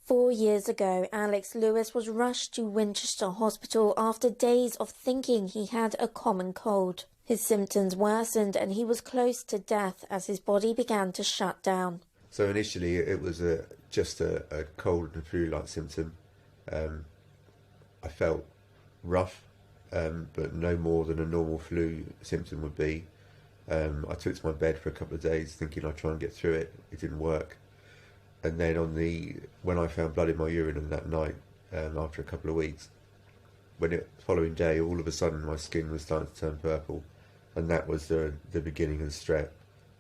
4 years ago, Alex Lewis was rushed to Winchester Hospital after days of thinking he had a common cold. His symptoms worsened and he was close to death as his body began to shut down. So initially it was just a cold and flu-like symptom. I felt rough, but no more than a normal flu symptom would be. I took to my bed for a couple of days thinking I'd try and get through it. It didn't work. And then when I found blood in my urine on that night, after a couple of weeks, the following day, all of a sudden my skin was starting to turn purple, and that was the beginning of the strep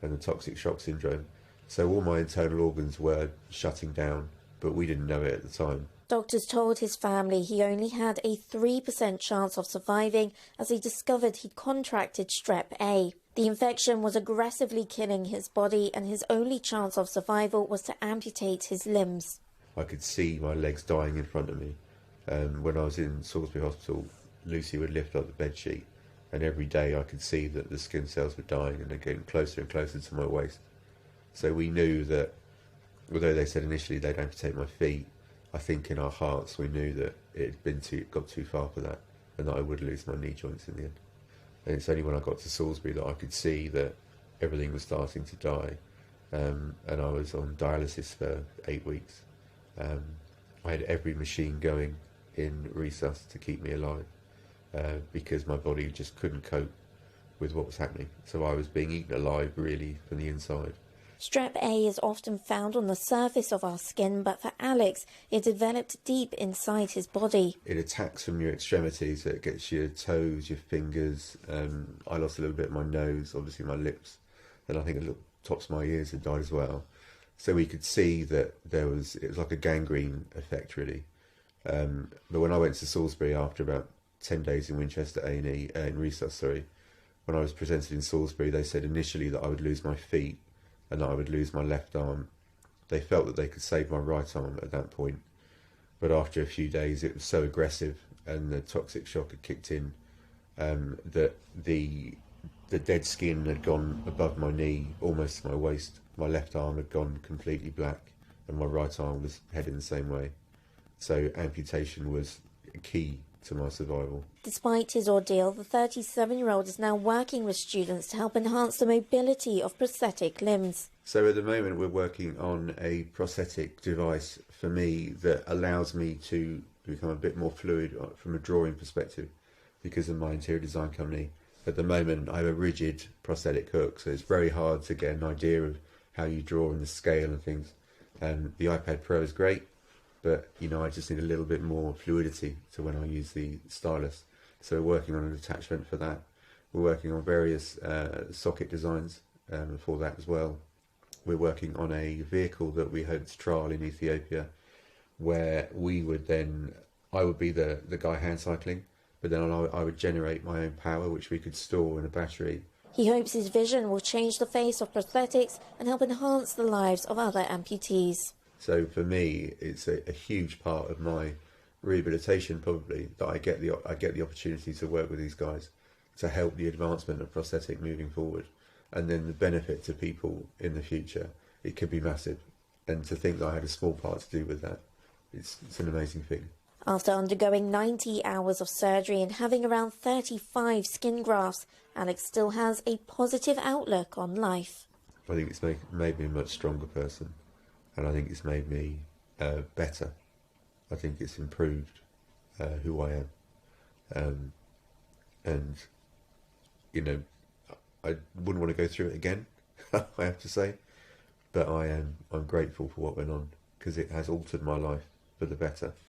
and the toxic shock syndrome. So all my internal organs were shutting down, but we didn't know it at the time. Doctors told his family he only had a 3% chance of surviving as he discovered he'd contracted Strep A. The infection was aggressively killing his body, and his only chance of survival was to amputate his limbs. I could see my legs dying in front of me. When I was in Salisbury Hospital, Lucy would lift up the bedsheet, and every day I could see that the skin cells were dying and they're getting closer and closer to my waist. So we knew that, although they said initially they'd amputate my feet, I think in our hearts we knew that it had got too far for that, and that I would lose my knee joints in the end. And it's only when I got to Salisbury that I could see that everything was starting to die, and I was on dialysis for 8 weeks. I had every machine going in resus to keep me alive, because my body just couldn't cope with what was happening. So I was being eaten alive, really, from the inside. Strep A is often found on the surface of our skin, but for Alex, it developed deep inside his body. It attacks from your extremities, so it gets your toes, your fingers. I lost a little bit of my nose, obviously my lips, and I think a little tops of my ears had died as well. So we could see that it was like a gangrene effect, really. But when I went to Salisbury after about 10 days in Winchester A&E, in resus, when I was presented in Salisbury, they said initially that I would lose my feet and that I would lose my left arm. They felt that they could save my right arm at that point. But after a few days, it was so aggressive and the toxic shock had kicked in, that the dead skin had gone above my knee, almost to my waist. My left arm had gone completely black and my right arm was heading the same way. So amputation was key to my survival. Despite his ordeal, the 37-year-old is now working with students to help enhance the mobility of prosthetic limbs. So at the moment we're working on a prosthetic device for me that allows me to become a bit more fluid from a drawing perspective because of my interior design company. At the moment I have a rigid prosthetic hook, so it's very hard to get an idea of how you draw and the scale and things. And the iPad Pro is great, but I just need a little bit more fluidity to when I use the stylus. So we're working on an attachment for that. We're working on various socket designs for that as well. We're working on a vehicle that we hope to trial in Ethiopia, where I would be the guy hand cycling, but then I would generate my own power, which we could store in a battery. He hopes his vision will change the face of prosthetics and help enhance the lives of other amputees. So for me, it's a huge part of my rehabilitation, probably, that I get the opportunity to work with these guys to help the advancement of prosthetic moving forward, and then the benefit to people in the future. It could be massive, and to think that I had a small part to do with that, it's an amazing thing. After undergoing 90 hours of surgery and having around 35 skin grafts, Alex still has a positive outlook on life. I think it's made me a much stronger person. And I think it's made me better. I think it's improved who I am. And I wouldn't want to go through it again, I have to say. But I'm grateful for what went on, because it has altered my life for the better.